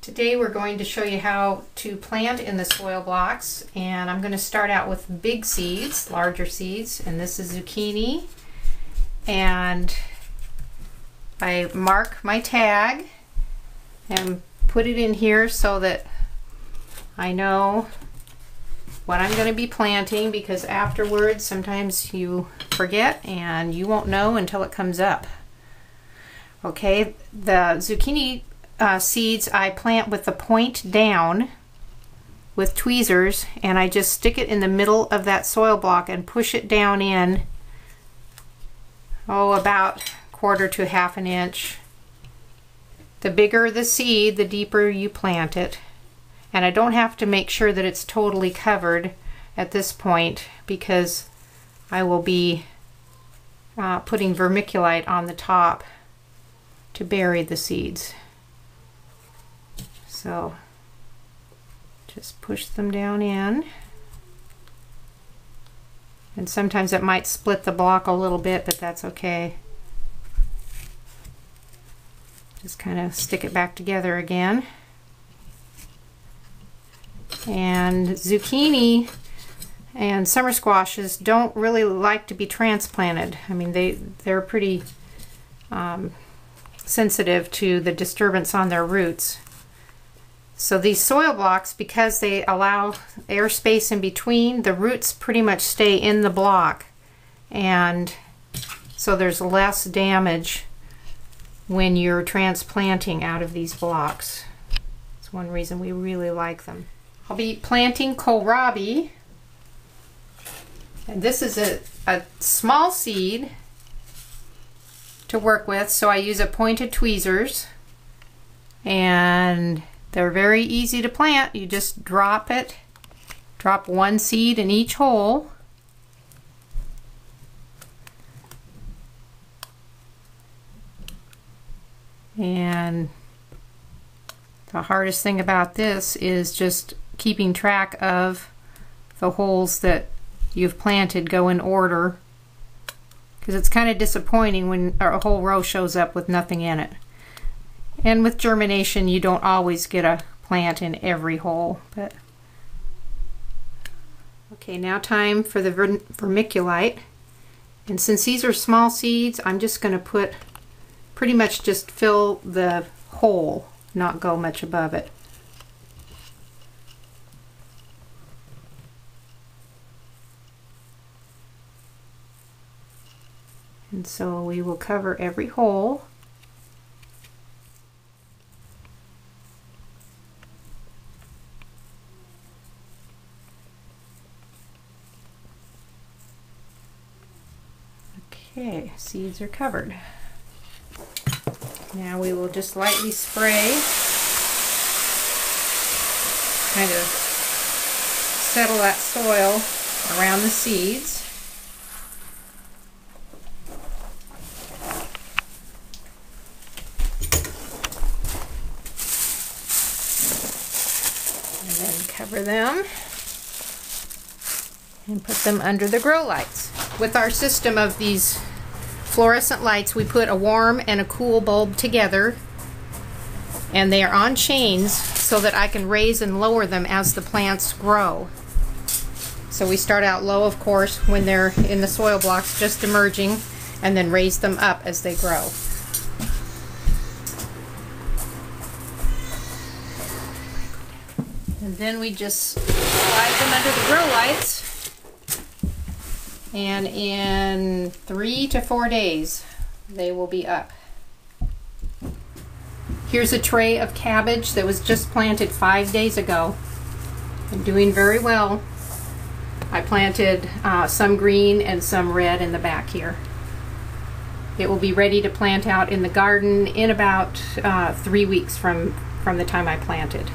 Today we're going to show you how to plant in the soil blocks, and I'm going to start out with big seeds, larger seeds, and this is zucchini. And I mark my tag and put it in here so that I know what I'm going to be planting, because afterwards sometimes you forget and you won't know until it comes up. Okay, the zucchini seeds I plant with the point down with tweezers, and I just stick it in the middle of that soil block and push it down in, about 1/4 to 1/2 inch. The bigger the seed, the deeper you plant it. And I don't have to make sure that it's totally covered at this point, because I will be putting vermiculite on the top to bury the seeds. So just push them down in, and sometimes it might split the block a little bit, but that's okay. Just kind of stick it back together again. And zucchini and summer squashes don't really like to be transplanted. I mean, they're pretty sensitive to the disturbance on their roots. So these soil blocks, because they allow airspace in between, the roots pretty much stay in the block, and so there's less damage when you're transplanting out of these blocks. That's one reason we really like them. I'll be planting kohlrabi, and this is a small seed to work with, so I use a pointed tweezers, and they're very easy to plant. You just drop it, drop one seed in each hole, and the hardest thing about this is just keeping track of the holes that you've planted go in order, because it's kind of disappointing when a whole row shows up with nothing in it. And with germination, you don't always get a plant in every hole. But okay, now time for the vermiculite. And since these are small seeds, I'm just going to put pretty much just fill the hole, not go much above it. And so we will cover every hole. Okay, seeds are covered. Now we will just lightly spray, kind of settle that soil around the seeds. And then cover them and put them under the grow lights. With our system of these fluorescent lights, we put a warm and a cool bulb together, and they are on chains so that I can raise and lower them as the plants grow. So we start out low, of course, when they're in the soil blocks just emerging, and then raise them up as they grow. And then we just slide them under the grow lights, and in 3 to 4 days they will be up. Here's a tray of cabbage that was just planted 5 days ago and doing very well. I planted some green and some red in the back here. It will be ready to plant out in the garden in about 3 weeks from the time I planted.